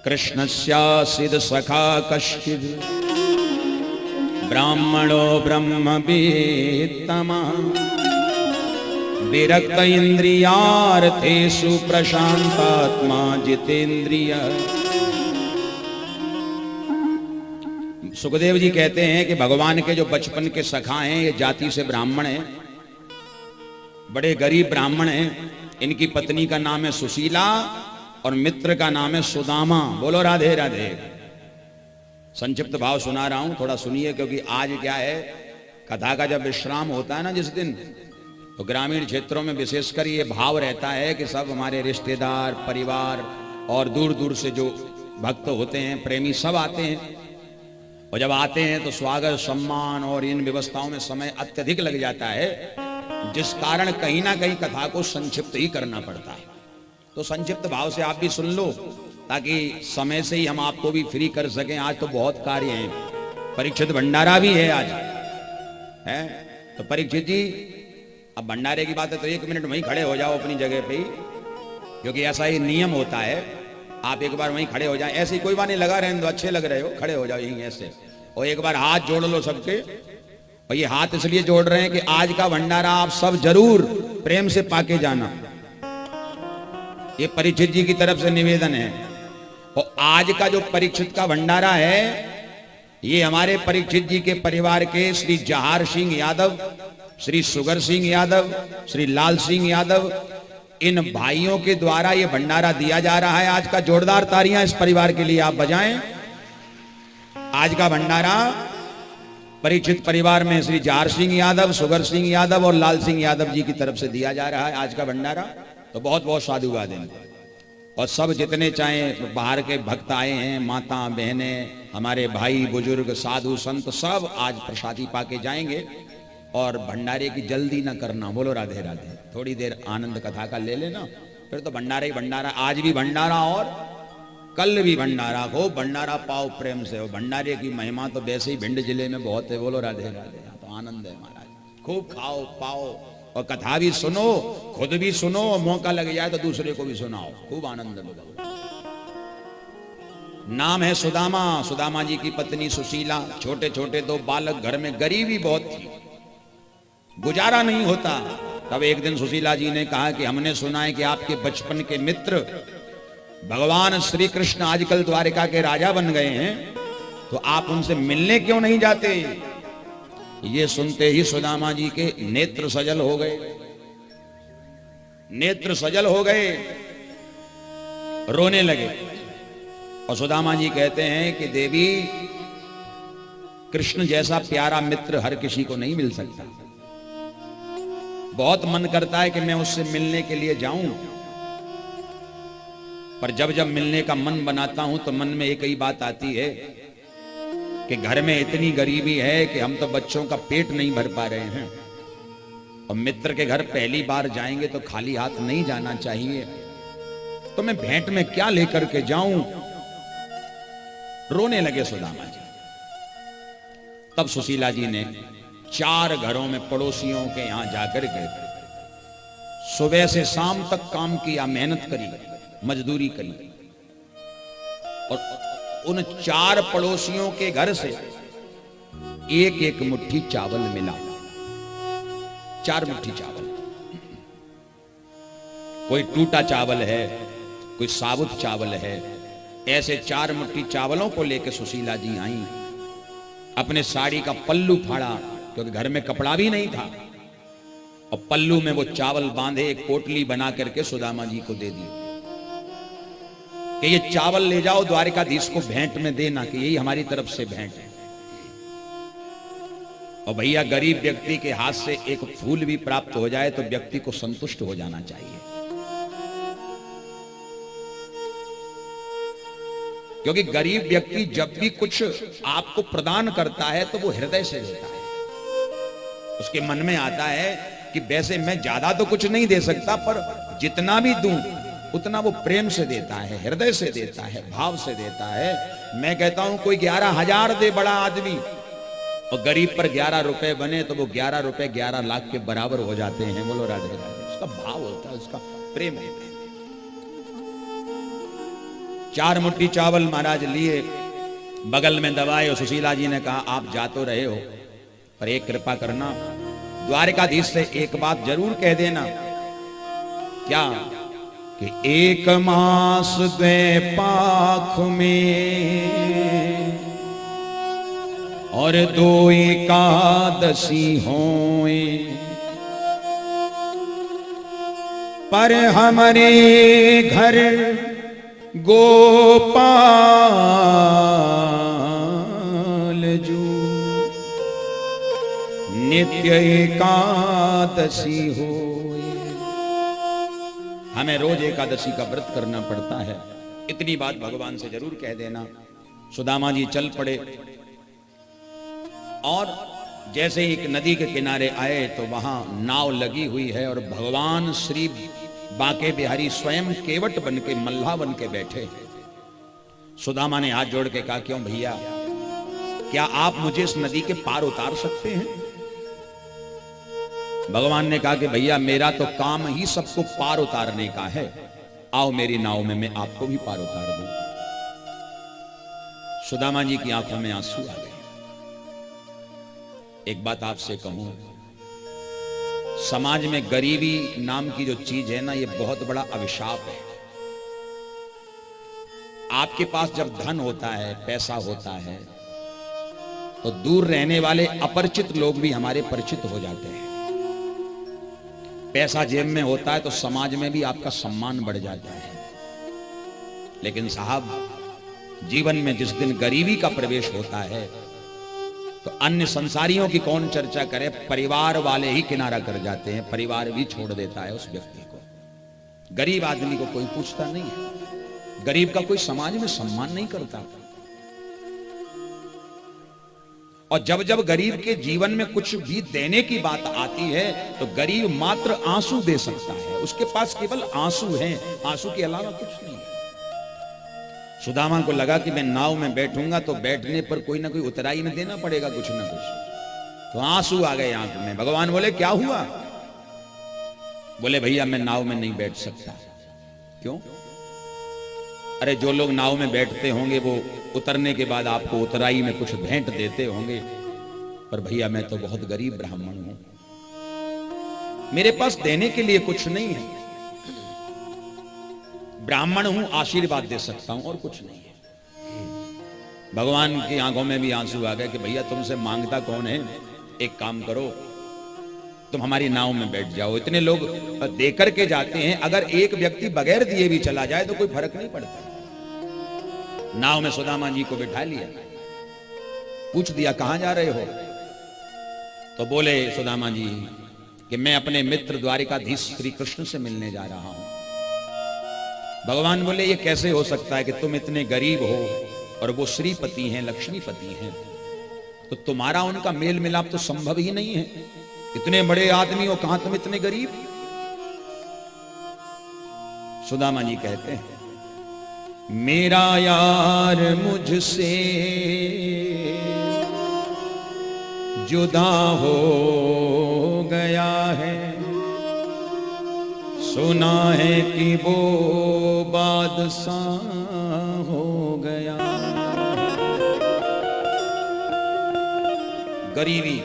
कृष्णस्यासीद सखा कश्चिद ब्राह्मणो ब्रह्मवेत्तमा विरक्त इंद्रियार्थेषु प्रशांतात्मा जितेंद्रिय। सुखदेव जी कहते हैं कि भगवान के जो बचपन के सखा हैं ये जाति से ब्राह्मण हैं, बड़े गरीब ब्राह्मण हैं। इनकी पत्नी का नाम है सुशीला और मित्र का नाम है सुदामा। बोलो राधे राधे। संक्षिप्त भाव सुना रहा हूं, थोड़ा सुनिए, क्योंकि आज क्या है, कथा का जब विश्राम होता है ना जिस दिन, तो ग्रामीण क्षेत्रों में विशेषकर ये भाव रहता है कि सब हमारे रिश्तेदार, परिवार और दूर दूर से जो भक्त होते हैं, प्रेमी, सब आते हैं। और जब आते हैं तो स्वागत, सम्मान और इन व्यवस्थाओं में समय अत्यधिक लग जाता है, जिस कारण कहीं ना कहीं कथा को संक्षिप्त ही करना पड़ता है। तो संक्षिप्त भाव से आप भी सुन लो, ताकि समय से ही हम आपको भी फ्री कर सकें। आज तो बहुत कार्य हैं, परीक्षित भंडारा भी है आज, है तो परीक्षित जी, अब भंडारे की बात है तो 1 मिनट वहीं खड़े हो जाओ अपनी जगह पे ही, क्योंकि ऐसा ही नियम होता है। आप एक बार वहीं खड़े हो जाएं, ऐसे ही कोई बात नहीं, लगा रहने दो, अच्छे लग रहे हो, खड़े हो जाओ यहीं ऐसे, और एक बार हाथ जोड़ लो सबके। और ये हाथ इसलिए जोड़ रहे हैं कि आज का भंडारा आप सब जरूर प्रेम से पाके जाना, ये परीक्षित जी की तरफ से निवेदन है। और आज का जो परीक्षित का भंडारा है, ये हमारे परीक्षित जी के परिवार के श्री जहार सिंह यादव, श्री सुगर सिंह यादव, श्री लाल सिंह यादव, इन भाइयों के द्वारा ये भंडारा दिया जा रहा है। आज का जोरदार तालियां इस परिवार के लिए आप बजाएं। आज का भंडारा परीक्षित परिवार में श्री जहार सिंह यादव, सुगर सिंह यादव और लाल सिंह यादव जी की तरफ से दिया जा रहा है आज का भंडारा। तो बहुत बहुत साधुवाद हैं। और सब जितने चाहे बाहर के भक्त आए हैं, माता बहनें, हमारे भाई बुजुर्ग, साधु संत, सब आज प्रसादी पाके जाएंगे। और भंडारे की जल्दी ना करना, बोलो राधे राधे। थोड़ी देर आनंद कथा का ले लेना, फिर तो भंडारा ही भंडारा। आज भी भंडारा और कल भी भंडारा। खूब भंडारा पाओ प्रेम से। और भंडारे की महिमा तो वैसे ही भिंड जिले में बहुत है, बोलो राधे राधे। तो आनंद है महाराज, खूब खाओ पाओ और कथा भी सुनो, खुद भी सुनो, मौका लग जाए तो दूसरे को भी सुनाओ, खूब आनंद मिलो। नाम है सुदामा, सुदामा जी की पत्नी सुशीला। छोटे छोटे 2 बालक, घर में गरीबी बहुत थी, गुजारा नहीं होता। तब एक दिन सुशीला जी ने कहा कि हमने सुना है कि आपके बचपन के मित्र भगवान श्री कृष्ण आजकल द्वारिका के राजा बन गए हैं, तो आप उनसे मिलने क्यों नहीं जाते। ये सुनते ही सुदामा जी के नेत्र सजल हो गए, नेत्र सजल हो गए, रोने लगे। और सुदामा जी कहते हैं कि देवी, कृष्ण जैसा प्यारा मित्र हर किसी को नहीं मिल सकता। बहुत मन करता है कि मैं उससे मिलने के लिए जाऊं, पर जब जब मिलने का मन बनाता हूं तो मन में एक ही बात आती है कि घर में इतनी गरीबी है कि हम तो बच्चों का पेट नहीं भर पा रहे हैं, और मित्र के घर पहली बार जाएंगे तो खाली हाथ नहीं जाना चाहिए, तो मैं भेंट में क्या लेकर के जाऊं। रोने लगे सुदामा जी। तब सुशीला जी ने 4 घरों में पड़ोसियों के यहां जाकर के सुबह से शाम तक काम किया, मेहनत करी, मजदूरी करी, और उन 4 पड़ोसियों के घर से एक एक मुट्ठी चावल मिला। 4 मुट्ठी चावल, कोई टूटा चावल है, कोई साबुत चावल है। ऐसे 4 मुट्ठी चावलों को लेकर सुशीला जी आई, अपने साड़ी का पल्लू फाड़ा, क्योंकि घर में कपड़ा भी नहीं था, और पल्लू में वो चावल बांधे, एक पोटली बना करके सुदामा जी को दे दी कि ये चावल ले जाओ द्वारिकाधीश को भेंट में देना, कि यही हमारी तरफ से भेंट है। और भैया, गरीब व्यक्ति के हाथ से एक फूल भी प्राप्त हो जाए तो व्यक्ति को संतुष्ट हो जाना चाहिए, क्योंकि गरीब व्यक्ति जब भी कुछ आपको प्रदान करता है तो वो हृदय से देता है। उसके मन में आता है कि वैसे मैं ज्यादा तो कुछ नहीं दे सकता, पर जितना भी दूं उतना वो प्रेम से देता है, हृदय से देता है, भाव से देता है। मैं कहता हूं कोई 11,000 दे बड़ा आदमी, और गरीब पर 11 रुपए बने तो वो 11 रुपए 11 लाख के बराबर हो जाते हैं। बोलो राधे राधे। उसका भाव होता है, उसका प्रेम होता है। 4 मुट्ठी चावल महाराज लिए, बगल में दबाए और सुशीला जी ने कहा आप जा तो रहे हो, पर एक कृपा करना, द्वारिकाधीश से एक बात जरूर कह देना। क्या? कि 1 मास 2 पाख में और 2 एकादशी होए, पर हमारे घर गोपाल जू नित्य एकादशी हो। हमें रोज एकादशी का व्रत करना पड़ता है, इतनी बात भगवान से जरूर कह देना। सुदामा जी चल पड़े और जैसे एक नदी के किनारे आए तो वहां नाव लगी हुई है और भगवान श्री बांके बिहारी स्वयं केवट बन के, मल्लाह बन के बैठे। सुदामा ने हाथ जोड़ के कहा क्यों भैया, क्या आप मुझे इस नदी के पार उतार सकते हैं? भगवान ने कहा कि भैया मेरा तो काम ही सबको पार उतारने का है, आओ मेरी नाव में, मैं आपको भी पार उतार दूं। सुदामा जी की आंखों में आंसू आ गए। एक बात आपसे कहूं, समाज में गरीबी नाम की जो चीज है ना, ये बहुत बड़ा अभिशाप है। आपके पास जब धन होता है, पैसा होता है, तो दूर रहने वाले अपरिचित लोग भी हमारे परिचित हो जाते हैं। पैसा जेब में होता है तो समाज में भी आपका सम्मान बढ़ जाता है। लेकिन साहब, जीवन में जिस दिन गरीबी का प्रवेश होता है तो अन्य संसारियों की कौन चर्चा करे, परिवार वाले ही किनारा कर जाते हैं, परिवार भी छोड़ देता है उस व्यक्ति को। गरीब आदमी को कोई पूछता नहीं है, गरीब का कोई समाज में सम्मान नहीं करता। और जब जब गरीब के जीवन में कुछ भी देने की बात आती है तो गरीब मात्र आंसू दे सकता है, उसके पास केवल आंसू हैं, आंसू के अलावा कुछ नहीं है। सुदामा को लगा कि मैं नाव में बैठूंगा तो बैठने पर कोई ना कोई उतराई में देना पड़ेगा कुछ ना कुछ, तो आंसू आ गए आंख में। भगवान बोले क्या हुआ? बोले भैया मैं नाव में नहीं बैठ सकता। क्यों? अरे जो लोग नाव में बैठते होंगे वो उतरने के बाद आपको उतराई में कुछ भेंट देते होंगे, पर भैया मैं तो बहुत गरीब ब्राह्मण हूं, मेरे पास देने के लिए कुछ नहीं है। ब्राह्मण हूं, आशीर्वाद दे सकता हूं और कुछ नहीं है। भगवान की आंखों में भी आंसू आ गए कि भैया तुमसे मांगता कौन है, एक काम करो तुम हमारी नाव में बैठ जाओ। इतने लोग देकर के जाते हैं, अगर एक व्यक्ति बगैर दिए भी चला जाए तो कोई फर्क नहीं पड़ता। नाव में सुदामा जी को बिठा लिया, पूछ दिया कहां जा रहे हो? तो बोले सुदामा जी कि मैं अपने मित्र द्वारिकाधीश श्री कृष्ण से मिलने जा रहा हूं। भगवान बोले ये कैसे हो सकता है कि तुम इतने गरीब हो और वो श्रीपति हैं, लक्ष्मीपति हैं, तो तुम्हारा उनका मेल मिलाप तो संभव ही नहीं है। इतने बड़े आदमी हो, कहां तुम इतने गरीब? सुदामा जी कहते हैं मेरा यार मुझसे जुदा हो गया है, सुना है कि वो बादशाह हो गया। गरीबी,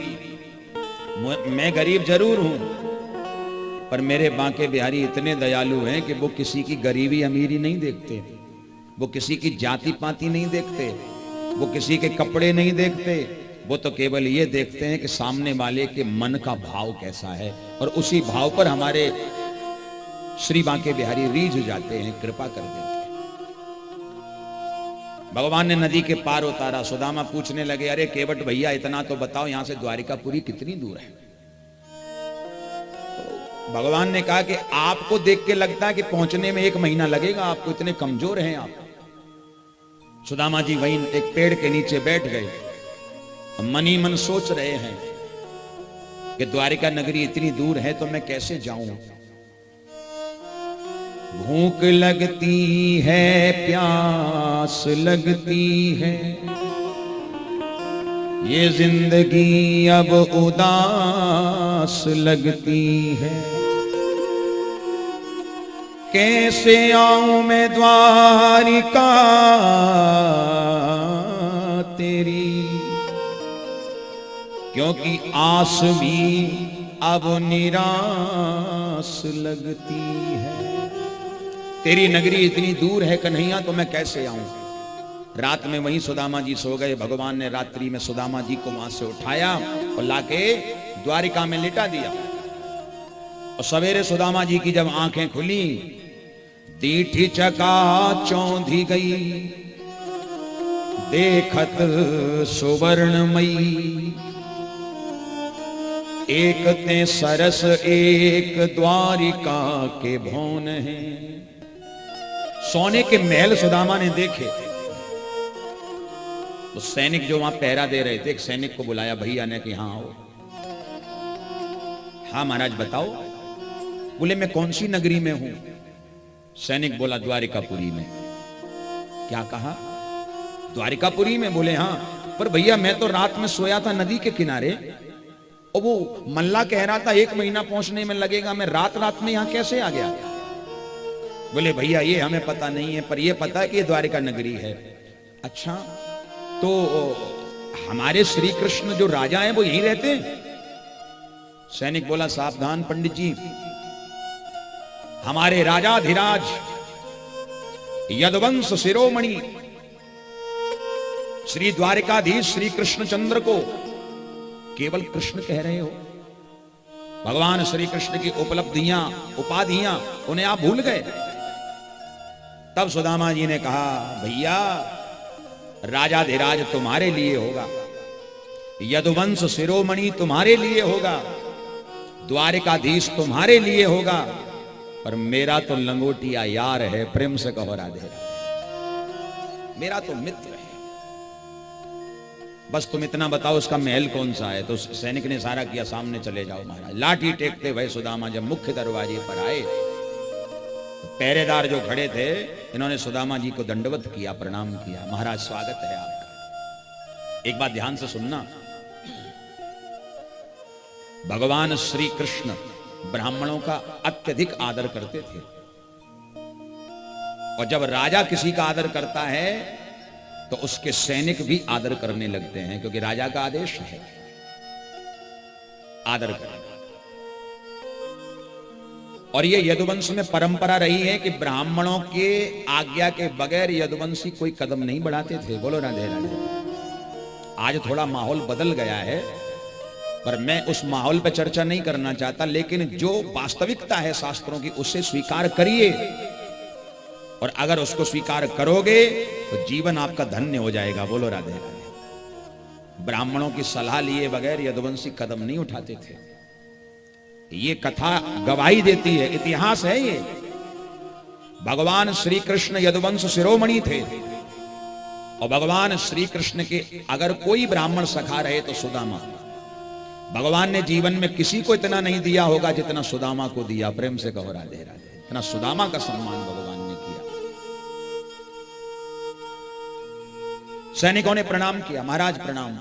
मैं गरीब जरूर हूं, पर मेरे बांके बिहारी इतने दयालु हैं कि वो किसी की गरीबी अमीरी नहीं देखते, वो किसी की जाति पाति नहीं देखते, वो किसी के कपड़े नहीं देखते, वो तो केवल ये देखते हैं कि सामने वाले के मन का भाव कैसा है, और उसी भाव पर हमारे श्री बांके बिहारी रीझ जाते हैं, कृपा कर देते हैं। भगवान ने नदी के पार उतारा। सुदामा पूछने लगे अरे केवट भैया इतना तो बताओ यहां से द्वारिकापुरी कितनी दूर है? तो भगवान ने कहा कि आपको देख के लगता है कि पहुंचने में 1 महीना लगेगा, आपको इतने कमजोर हैं आप। सुदामा जी वहीं एक पेड़ के नीचे बैठ गए, मन ही मन सोच रहे हैं कि द्वारिका नगरी इतनी दूर है तो मैं कैसे जाऊं? भूख लगती है, प्यास लगती है, ये जिंदगी अब उदास लगती है। कैसे आऊं मैं द्वारिका क्योंकि आस भी अब निराश लगती है। तेरी नगरी इतनी दूर है कन्हैया, तो मैं कैसे आऊं। रात में वहीं सुदामा जी सो गए। भगवान ने रात्रि में सुदामा जी को वहां से उठाया और लाके द्वारिका में लिटा दिया। और सवेरे सुदामा जी की जब आंखें खुली, दीठी चका चौंधी गई, देखत सुवर्णमयी, एक ते सरस एक द्वारिका के भवन है। सोने के महल सुदामा ने देखे। तो सैनिक जो वहां पहरा दे रहे थे, एक सैनिक को बुलाया भैया ने कि हाँ आओ। हाँ महाराज बताओ। बोले मैं कौन सी नगरी में हूं। सैनिक बोला द्वारिकापुरी में। क्या कहा? द्वारिकापुरी में। बोले हाँ, पर भैया मैं तो रात में सोया था नदी के किनारे, और वो मल्ला कह रहा था 1 महीना पहुंचने में लगेगा, मैं रात रात में यहां कैसे आ गया। बोले भैया ये हमें पता नहीं है, पर ये पता है कि ये द्वारिका नगरी है। अच्छा, तो हमारे श्री कृष्ण जो राजा हैं वो यहीं रहते हैं। सैनिक बोला सावधान पंडित जी, हमारे राजाधिराज यदुवंश शिरोमणि श्री द्वारिकाधीश श्री कृष्णचंद्र को केवल कृष्ण कह रहे हो। भगवान श्री कृष्ण की उपलब्धियां उपाधियां उन्हें आप भूल गए। तब सुदामा जी ने कहा भैया राजाधिराज तुम्हारे लिए होगा, यदुवंश शिरोमणि तुम्हारे लिए होगा, द्वारिकाधीश तुम्हारे लिए होगा, पर मेरा तो लंगोटिया यार है। प्रेम से कहो राधे। मेरा तो मित्र है। बस तुम इतना बताओ उसका महल कौन सा है। तो सैनिक ने सारा किया, सामने चले जाओ महाराज। लाठी टेकते हुए सुदामा जब मुख्य दरवाजे पर आए, तो पहरेदार जो खड़े थे इन्होंने सुदामा जी को दंडवत किया, प्रणाम किया। महाराज स्वागत है आपका। एक बात ध्यान से सुनना, भगवान श्री कृष्ण ब्राह्मणों का अत्यधिक आदर करते थे। और जब राजा किसी का आदर करता है तो उसके सैनिक भी आदर करने लगते हैं, क्योंकि राजा का आदेश है आदर करना। और ये यदुवंश में परंपरा रही है कि ब्राह्मणों के आज्ञा के बगैर यदुवंशी कोई कदम नहीं बढ़ाते थे। बोलो राधे राधे। आज थोड़ा माहौल बदल गया है, पर मैं उस माहौल पर चर्चा नहीं करना चाहता। लेकिन जो वास्तविकता है शास्त्रों की, उसे स्वीकार करिए, और अगर उसको स्वीकार करोगे तो जीवन आपका धन्य हो जाएगा। बोलो राधे राधे। ब्राह्मणों की सलाह लिए बगैर यदुवंशी कदम नहीं उठाते थे। ये कथा गवाही देती है, इतिहास है ये। भगवान श्री कृष्ण यदुवंश शिरोमणि थे, और भगवान श्री कृष्ण के अगर कोई ब्राह्मण सखा रहे तो सुदामा। भगवान ने जीवन में किसी को इतना नहीं दिया होगा जितना सुदामा को दिया। प्रेम से कहो राधे राधे। इतना सुदामा का सम्मान भगवान ने किया। सैनिकों ने प्रणाम किया, महाराज प्रणाम।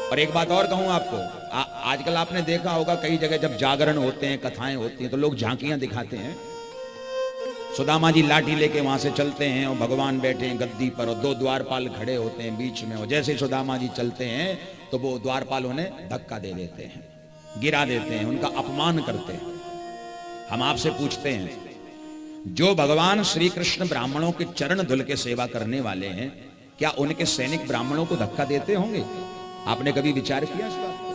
और एक बात और कहूं आपको, आजकल आपने देखा होगा कई जगह जब जागरण होते हैं, कथाएं होती हैं, तो लोग झांकियां दिखाते हैं। सुदामा जी लाठी लेके वहां से चलते हैं, और भगवान बैठे हैं गद्दी पर, और 2 द्वारपाल खड़े होते हैं बीच में। और जैसे सुदामा जी चलते हैं तो वो द्वारपाल उन्हें धक्का दे देते हैं, गिरा देते हैं, उनका अपमान करते हैं। हम आपसे पूछते हैं, जो भगवान श्री कृष्ण ब्राह्मणों के चरण धुल के सेवा करने वाले हैं, क्या उनके सैनिक ब्राह्मणों को धक्का देते होंगे? आपने कभी विचार किया इस बात को?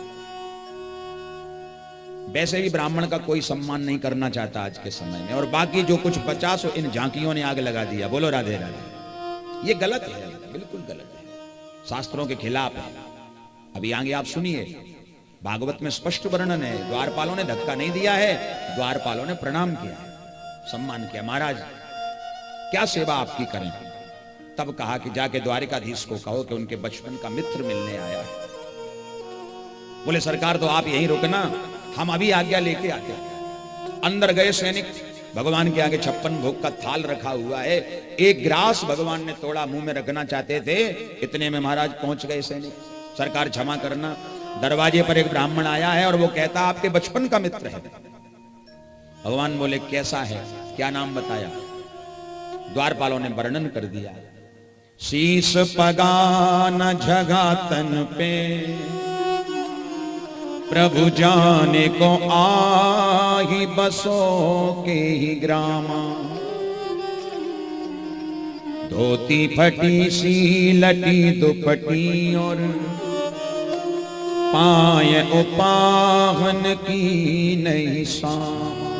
वैसे भी ब्राह्मण का कोई सम्मान नहीं करना चाहता आज के समय में, और बाकी जो कुछ 50 इन झांकियों ने आग लगा दिया। बोलो राधे राधे। ये गलत है, बिल्कुल गलत है, शास्त्रों के खिलाफ है। अभी आगे आप सुनिए, भागवत में स्पष्ट वर्णन है। द्वारपालों ने धक्का नहीं दिया है, द्वारपालों ने प्रणाम किया, सम्मान किया। महाराज क्या सेवा आपकी करें? तब कहा कि जाके द्वारिकाधीश को कहो कि उनके बचपन का मित्र मिलने आया है। बोले सरकार तो आप यहीं रुकना, हम अभी आज्ञा लेके आते हैं। अंदर गए सैनिक, भगवान के आगे 56 भोग का थाल रखा हुआ है। एक ग्रास भगवान ने तोड़ा, मुंह में रखना चाहते थे, इतने में महाराज पहुंच गए सैनिक। सरकार क्षमा करना, दरवाजे पर एक ब्राह्मण आया है और वो कहता आपके बचपन का मित्र है। भगवान बोले कैसा है, क्या नाम बताया? द्वारपालों ने वर्णन कर दिया। शीश पगा न झगा तन पे, प्रभु जाने को आही बसो के ही ग्रामा। धोती फटी सी लटी दुपटी और पाय उपाहन की नहीं सामा।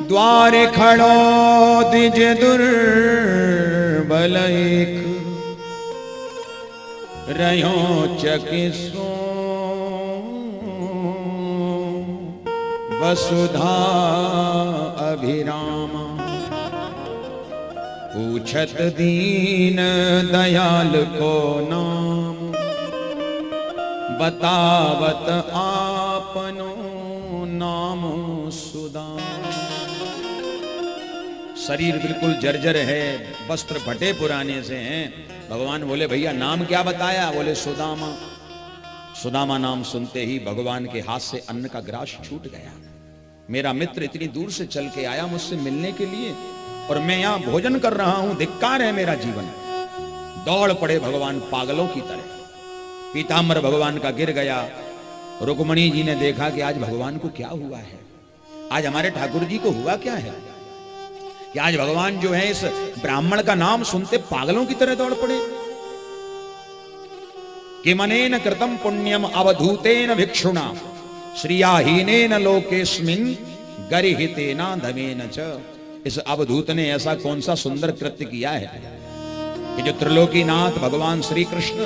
द्वारे खड़ो द्विज दुर्बल एक रहो चकिसो वसुधा अभिरामा। पूछत दीन दयाल को नाम बतावत आपनो नाम सुदाम। शरीर बिल्कुल जर्जर है, वस्त्र फटे पुराने से हैं। भगवान बोले भैया नाम क्या बताया? बोले सुदामा। सुदामा नाम सुनते ही भगवान के हाथ से अन्न का ग्रास छूट गया। मेरा मित्र इतनी दूर से चल के आया मुझसे मिलने के लिए और मैं यहां भोजन कर रहा हूं, धिक्कार है मेरा जीवन। दौड़ पड़े भगवान पागलों की तरह। पीताम्बर भगवान का गिर गया। रुक्मणी जी ने देखा कि आज भगवान को क्या हुआ है, आज हमारे ठाकुर जी को हुआ क्या है कि आज भगवान जो है इस ब्राह्मण का नाम सुनते पागलों की तरह दौड़ पड़े। किमनेन कृतम पुण्यम अवधूतेन भिक्षुणा श्रियाहीनेन लोकेस्मिन् गरिहितेन धमेन च। इस अवधूत ने ऐसा कौन सा सुंदर कृत्य किया है कि जो त्रिलोकीनाथ भगवान श्री कृष्ण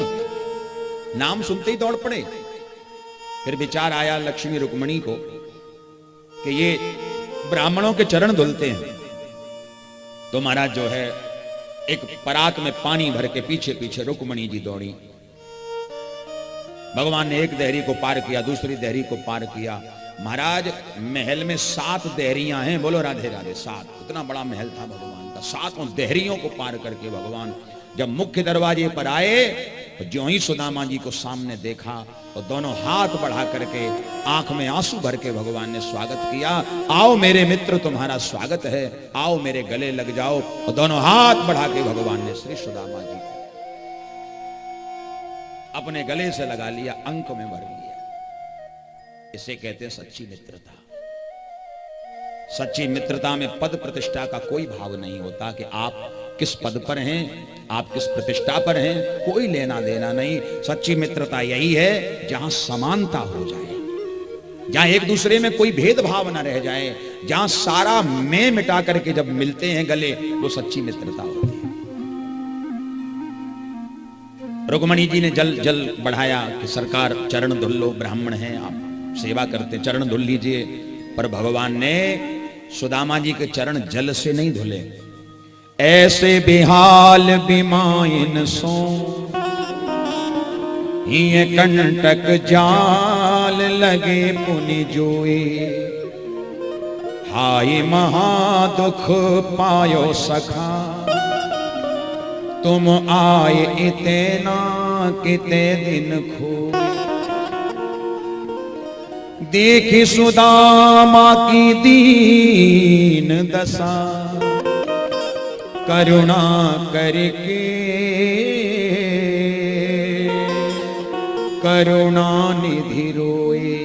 नाम सुनते ही दौड़ पड़े। फिर विचार आया लक्ष्मी रुक्मणी को कि ये ब्राह्मणों के चरण धुलते हैं, तो महाराज जो है एक परात में पानी भर के पीछे पीछे रुक्मणी जी दौड़ी। भगवान ने एक देहरी को पार किया, दूसरी देहरी को पार किया। महाराज महल में 7 देहरियां हैं। बोलो राधे राधे। 7, इतना बड़ा महल था भगवान का। 7 देहरियों को पार करके भगवान जब मुख्य दरवाजे पर आए तो जो ही सुदामा जी को सामने देखा तो दोनों हाथ बढ़ा करके आंख में आंसू भर के भगवान ने स्वागत किया। आओ मेरे मित्र, तुम्हारा स्वागत है, आओ मेरे गले लग जाओ। और दोनों हाथ बढ़ा के भगवान ने श्री सुदामा जी को अपने गले से लगा लिया, अंक में भर लिया। इसे कहते हैं सच्ची मित्रता। सच्ची मित्रता में पद प्रतिष्ठा का कोई भाव नहीं होता कि आप किस पद पर हैं, आप किस प्रतिष्ठा पर हैं, कोई लेना देना नहीं। सच्ची मित्रता यही है जहां समानता हो जाए, जहां एक दूसरे में कोई भेदभाव ना रह जाए, जहां सारा मैं मिटा करके जब मिलते हैं गले, वो सच्ची मित्रता होती है। रुक्मणी जी ने जल बढ़ाया कि सरकार चरण धुल लो, ब्राह्मण हैं आप, सेवा करते, चरण धुल लीजिए। पर भगवान ने सुदामा जी के चरण जल से नहीं धुले। ऐसे बेहाल बिमाइन सो ये कंटक जाल लगे पुनि जोए। हाय महा दुख पायो सखा तुम आए इतना किते दिन खो। देखी सुदामा की दीन दशा करुणा करके करुणा निधि रोए।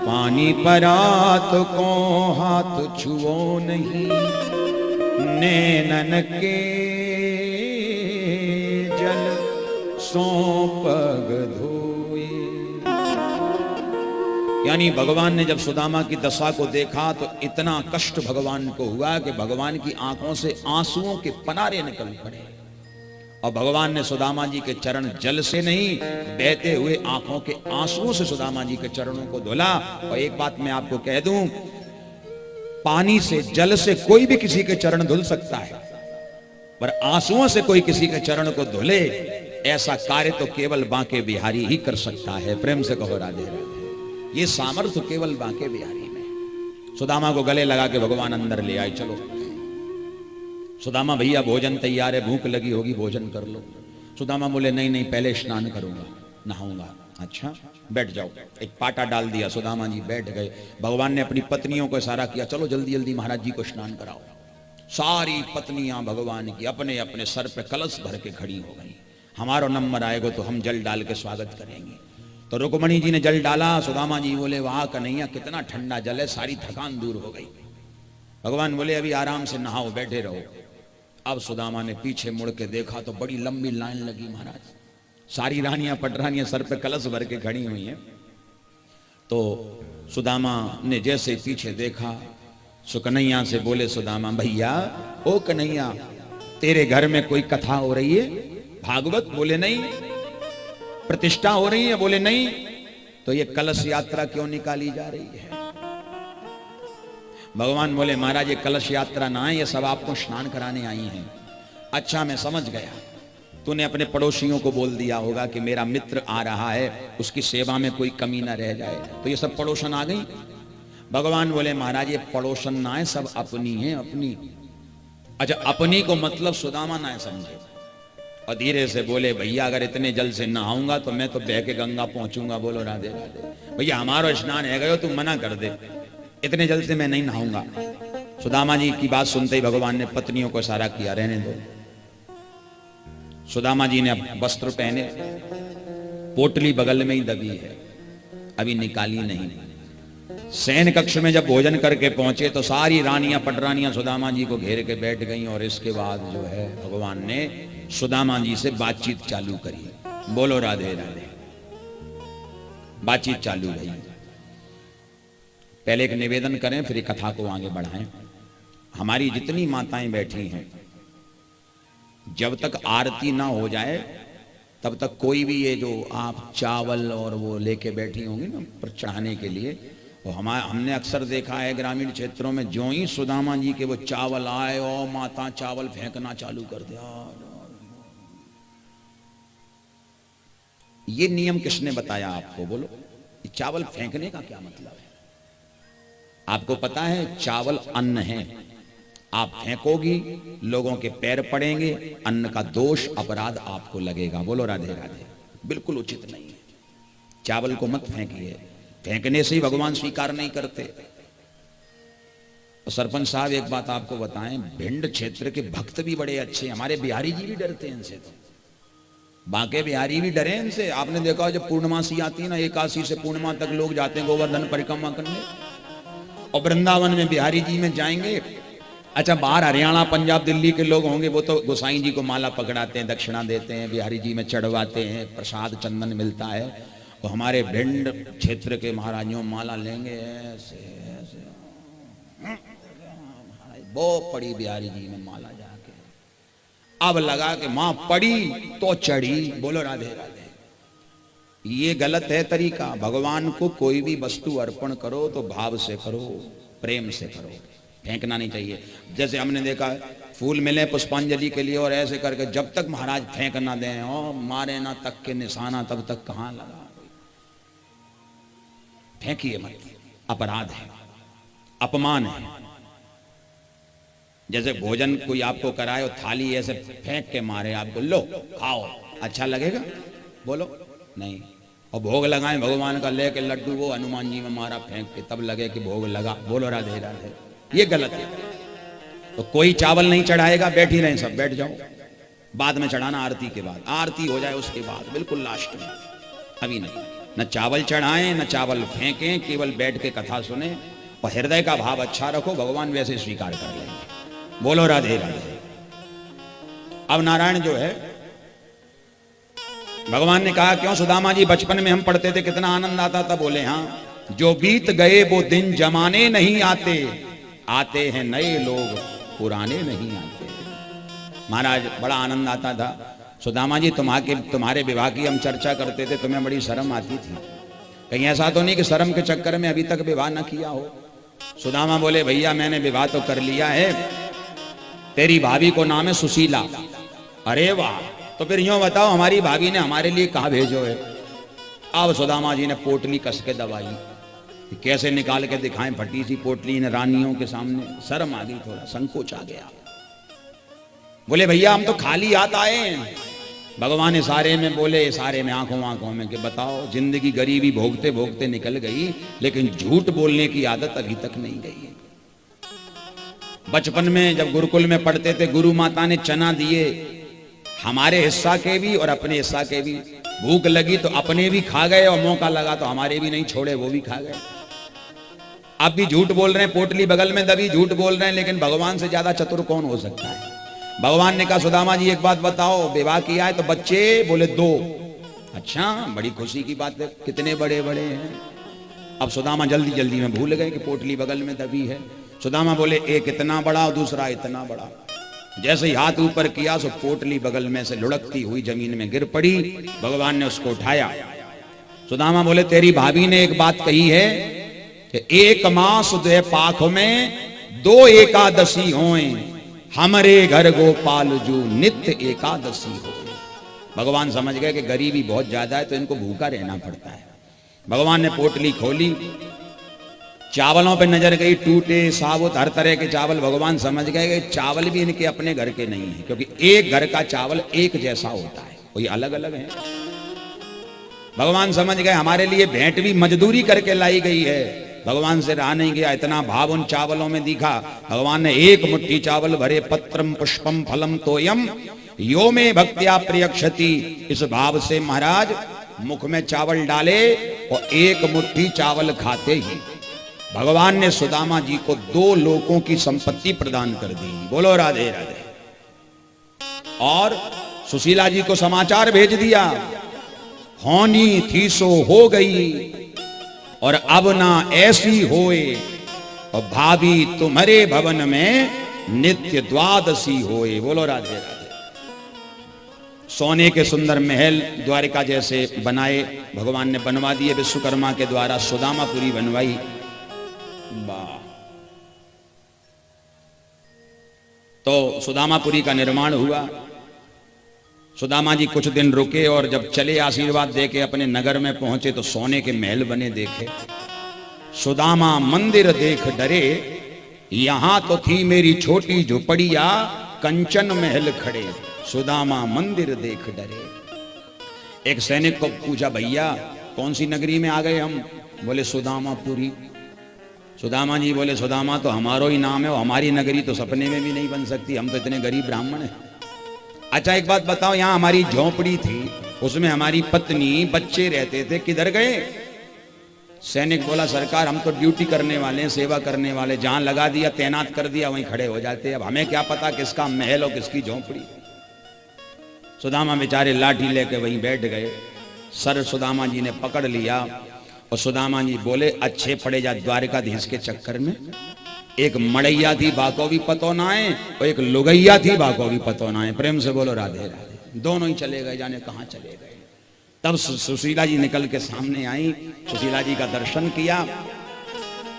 पानी परात को हाथ छुओ नहीं, नैनन के जल सो पग धोए। यानी भगवान ने जब सुदामा की दशा को देखा तो इतना कष्ट भगवान को हुआ कि भगवान की आंखों से आंसुओं के पनारे निकल पड़े। और भगवान ने सुदामा जी के चरण जल से नहीं, बहते हुए आंखों के आंसुओं से सुदामा जी के चरणों को धुला। और एक बात मैं आपको कह दूं, पानी से, जल से कोई भी किसी के चरण धुल सकता है, पर आंसुओं से कोई किसी के चरण को धुले, ऐसा कार्य तो केवल बांके बिहारी ही कर सकता है। प्रेम से कहो राधे राधे। ये सामर्थ्य केवल बांके बिहारी में। सुदामा को गले लगा के भगवान अंदर ले आए। चलो सुदामा भैया भोजन तैयार है, भूख लगी होगी, भोजन कर लो। सुदामा बोले नहीं नहीं, पहले स्नान करूंगा, नहाऊंगा। अच्छा बैठ जाओ। एक पाटा डाल दिया, सुदामा जी बैठ गए। भगवान ने अपनी पत्नियों को इशारा किया, चलो जल्दी जल्दी महाराज जी को स्नान कराओ। सारी पत्नियां भगवान की अपने अपने सर पे कलश भर के खड़ी हो गई। हमारा नंबर आएगा तो हम जल डाल के स्वागत करेंगे। तो रुक्मणी जी ने जल डाला। सुदामा जी बोले वाह कन्हैया कितना ठंडा जल है, सारी थकान दूर हो गई। भगवान बोले अभी आराम से नहाओ, बैठे रहो। अब सुदामा ने पीछे मुड़ के देखा तो बड़ी लंबी लाइन लगी महाराज, सारी रानियां पटरानियां सर पे कलश भर के खड़ी हुई हैं। तो सुदामा ने जैसे पीछे देखा, कन्हैया से बोले सुदामा भैया ओ कन्हैया तेरे घर में कोई कथा हो रही है, भागवत? बोले नहीं। प्रतिष्ठा हो रही है? बोले नहीं। तो ये कलश यात्रा क्यों निकाली जा रही है? भगवान बोले महाराज ये कलश यात्रा ना है, ये सब आपको स्नान कराने आई हैं। अच्छा मैं समझ गया, तूने अपने पड़ोसियों को बोल दिया होगा कि मेरा मित्र आ रहा है, उसकी सेवा में कोई कमी ना रह जाए, तो ये सब पड़ोसन आ गई। भगवान बोले महाराज ये पड़ोसन ना है, सब अपनी है, अपनी। अच्छा अपनी को मतलब सुदामा ना समझे, और धीरे से बोले भैया अगर इतने जल से नहाऊंगा तो मैं तो बह के गंगा पहुंचूंगा। बोलो राधे राधे। भैया हमारा स्नान है गयो, तू मना कर दे, इतने जल से मैं नहीं नहाऊंगा। सुदामा जी की बात सुनते ही भगवान ने पत्नियों को इशारा किया रहने दो। सुदामा जी ने वस्त्र पहने, पोटली बगल में ही दबी है, अभी निकाली नहीं। सैन कक्ष में जब भोजन करके पहुंचे तो सारी रानियां पटरानियां सुदामा जी को घेर के बैठ गईं, और इसके बाद जो है भगवान ने सुदामा जी से बातचीत चालू करी। बोलो राधे राधे। बातचीत चालू रही। पहले एक निवेदन करें फिर कथा को आगे बढ़ाएं। हमारी जितनी माताएं बैठी हैं, जब तक आरती ना हो जाए तब तक कोई भी ये जो आप चावल और वो लेके बैठी होंगी ना पर चढ़ाने के लिए, वो हमने अक्सर देखा है ग्रामीण क्षेत्रों में, जो ही सुदामा जी के वो चावल आए और माता चावल फेंकना चालू कर दिया। ये नियम किसने बताया आपको? बोलो, ये चावल फेंकने का क्या मतलब है? आपको पता है चावल अन्न है, आप फेंकोगी लोगों के पैर पड़ेंगे, अन्न का दोष अपराध आपको लगेगा। बोलो राधे राधे। बिल्कुल उचित नहीं है, चावल को मत फेंकिए, फेंकने से ही भगवान स्वीकार नहीं करते। तो सरपंच साहब एक बात आपको बताएं, भिंड क्षेत्र के भक्त भी बड़े अच्छे, हमारे बिहारी जी भी डरते हैं इनसे, तो बांके बिहारी भी डरे इनसे। आपने देखा जब पूर्णमासी आती है ना, एकादशी से पूर्णिमा तक लोग जाते हैं गोवर्धन परिक्रमा करने, और वृंदावन में बिहारी जी में जाएंगे। अच्छा बाहर हरियाणा पंजाब दिल्ली के लोग होंगे, वो तो गोसाई जी को माला पकड़ाते हैं, दक्षिणा देते हैं, बिहारी जी में चढ़वाते हैं, प्रसाद चंदन मिलता है। और हमारे भिंड क्षेत्र के महाराजों माला लेंगे ऐसे ऐसे, वो पड़ी बिहारी जी में माला जाके, अब लगा के मां पड़ी तो चढ़ी। बोलो राधे राधे। ये गलत है तरीका। भगवान को कोई भी वस्तु अर्पण करो तो भाव से करो, प्रेम से करो, फेंकना नहीं चाहिए। जैसे हमने देखा फूल मिले पुष्पांजलि के लिए और ऐसे करके जब तक महाराज फेंक ना दें और मारे ना तक के निशाना, तब तक कहां लगा। फेंकिए मत, अपराध है, अपमान है। जैसे भोजन कोई आपको कराए और थाली ऐसे फेंक के मारे आपको, लो खाओ, अच्छा लगेगा? बोलो नहीं। और भोग लगाएं भगवान का लेके लड्डू, वो हनुमान जी में मारा फेंक के, तब लगे कि भोग लगा। बोलो राधे राधे। ये गलत है। तो कोई चावल नहीं चढ़ाएगा, बैठी रहें सब, बैठ जाओ, बाद में चढ़ाना आरती के बाद, आरती हो जाए उसके बाद, बिल्कुल लास्ट में, अभी नहीं। न चावल चढ़ाएं न चावल फेंकें, केवल बैठ के कथा सुने और हृदय का भाव अच्छा रखो, भगवान वैसे स्वीकार कर लेंगे। बोलो राधे राधे। अब नारायण जो है, भगवान ने कहा क्यों सुदामा जी बचपन में हम पढ़ते थे कितना आनंद आता था? बोले हाँ, जो बीत गए वो दिन जमाने नहीं आते, आते हैं नए लोग पुराने नहीं आते। महाराज बड़ा आनंद आता था। सुदामा जी तुम्हारे विवाह की हम चर्चा करते थे, तुम्हें बड़ी शर्म आती थी, कहीं ऐसा तो नहीं कि शर्म के चक्कर में अभी तक विवाह न किया हो? सुदामा बोले भैया मैंने विवाह तो कर लिया है, तेरी भाभी को नाम है सुशीला। अरे वाह, तो फिर यूं बताओ हमारी भाभी ने हमारे लिए कहाँ भेजो है? अब सुदामा जी ने पोटली कस के दबाई, कैसे निकाल के दिखाएं, फटी सी पोटली ने रानियों के सामने, शर्म आ गई, थोड़ा संकोच आ गया। बोले भैया हम तो खाली हाथ आए हैं। भगवान इशारे में बोले, इशारे में आंखों आंखों में, कि बताओ जिंदगी गरीबी भोगते भोगते निकल गई, लेकिन झूठ बोलने की आदत अभी तक नहीं गई। बचपन में जब गुरुकुल में पढ़ते थे, गुरु माता ने चना दिए हमारे हिस्सा के भी और अपने हिस्सा के भी। भूख लगी तो अपने भी खा गए और मौका लगा तो हमारे भी नहीं छोड़े, वो भी खा गए। आप भी झूठ बोल रहे हैं, पोटली बगल में दबी, झूठ बोल रहे हैं, लेकिन भगवान से ज्यादा चतुर कौन हो सकता है? भगवान ने कहा सुदामा जी एक बात बताओ, विवाह किया है तो बच्चे? बोले 2। अच्छा, बड़ी खुशी की बात है, कितने बड़े बड़े हैं? अब सुदामा जल्दी जल्दी में भूल गए कि पोटली बगल में दबी है। सुदामा बोले एक इतना बड़ा और दूसरा इतना बड़ा। जैसे ही हाथ ऊपर किया सो पोटली बगल में से लुढ़कती हुई जमीन में गिर पड़ी। भगवान ने उसको उठाया। सुदामा बोले तेरी भाभी ने एक बात कही है कि 1 मास 2 पाख में 2 एकादशी होए, हमारे घर गोपाल जू नित्य एकादशी हो। भगवान समझ गए कि गरीबी बहुत ज्यादा है तो इनको भूखा रहना पड़ता है। भगवान ने पोटली खोली, चावलों पे नजर गई, टूटे साबुत हर तरह के चावल। भगवान समझ गए कि चावल भी इनके अपने घर के नहीं है, क्योंकि एक घर का चावल एक जैसा होता है, कोई अलग अलग है। भगवान समझ गए हमारे लिए भेंट भी मजदूरी करके लाई गई है। भगवान से रहा नहीं गया, इतना भाव उन चावलों में दिखा। भगवान ने 1 मुट्ठी चावल भरे, पत्रम पुष्पम फलम तोयम यो में भक्त्या प्रियक्षति। इस भाव से महाराज मुख में चावल डाले और 1 मुट्ठी चावल खाते ही भगवान ने सुदामा जी को 2 लोकों की संपत्ति प्रदान कर दी। बोलो राधे राधे। और सुशीला जी को समाचार भेज दिया, होनी थी सो हो गई और अब ना ऐसी होए, और भाभी तुम्हारे भवन में नित्य द्वादशी होए। बोलो राधे राधे। सोने के सुंदर महल द्वारिका जैसे बनाए भगवान ने, बनवा दिए विश्वकर्मा के द्वारा। सुदामापुरी बनवाई। वाह। तो सुदामापुरी का निर्माण हुआ। सुदामा जी कुछ दिन रुके और जब चले आशीर्वाद दे के अपने नगर में पहुंचे तो सोने के महल बने देखे। सुदामा मंदिर देख डरे, यहां तो थी मेरी छोटी झोपड़िया, कंचन महल खड़े। सुदामा मंदिर देख डरे। एक सैनिक को पूछा, भैया कौन सी नगरी में आ गए हम? बोले सुदामापुरी। सुदामा जी बोले सुदामा तो हमारो ही नाम है, हमारी नगरी तो सपने में भी नहीं बन सकती, हम तो इतने गरीब ब्राह्मण हैं। अच्छा एक बात बताओ, यहाँ हमारी झोंपड़ी थी, उसमें हमारी पत्नी बच्चे रहते थे, किधर गए? सैनिक बोला सरकार हम तो ड्यूटी करने वाले हैं, सेवा करने वाले, जहां लगा दिया तैनात कर दिया वहीं खड़े हो जाते, अब हमें क्या पता किसका महल और किसकी झोंपड़ी। सुदामा बेचारे लाठी लेके वहीं बैठ गए। सर सुदामा जी ने पकड़ लिया और सुदामा जी बोले अच्छे पड़े जा द्वारिकाधीश के चक्कर में। एक मड़ैया थी बाको भी पतो ना है, और एक लुगैया थी बाको भी पतो ना है। प्रेम से बोलो राधे राधे। दोनों ही चले गए, जाने कहां चले गए। तब सुशीला जी निकल के सामने आई, सुशीला जी का दर्शन किया।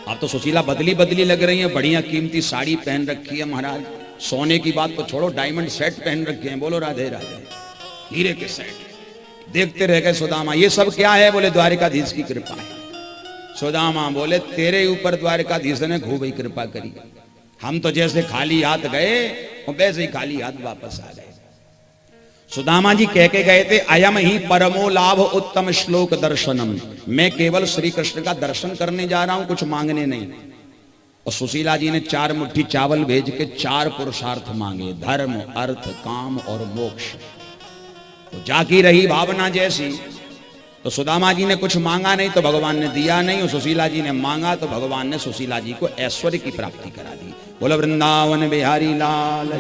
अब तो सुशीला बदली बदली लग रही है, बढ़िया कीमती साड़ी पहन रखी है महाराज। सोने की बात तो छोड़ो, डायमंड सेट पहन रखे हैं। बोलो राधे राधे। हीरे के सेट। देखते रह गए सुदामा, ये सब क्या है? बोले द्वारिकाधीश की कृपा है। सुदामा बोले तेरे ऊपर द्वारिकाधीश ने खूब ही कृपा करी, हम तो जैसे खाली हाथ गए वैसे ही खाली हाथ वापस आ गए। सुदामा जी कह के गए थे, अयम ही परमो लाभ उत्तम श्लोक दर्शनम, मैं केवल श्री कृष्ण का दर्शन करने जा रहा हूं, कुछ मांगने नहीं। और सुशीला जी ने 4 मुट्ठी चावल भेज के 4 पुरुषार्थ मांगे, धर्म अर्थ काम और मोक्ष। तो जाकी रही भावना जैसी। तो सुदामा जी ने कुछ मांगा नहीं तो भगवान ने दिया नहीं, और सुशीला जी ने मांगा तो भगवान ने सुशीला जी को ऐश्वर्य की प्राप्ति करा दी। बोलो वृंदावन बिहारी लाल।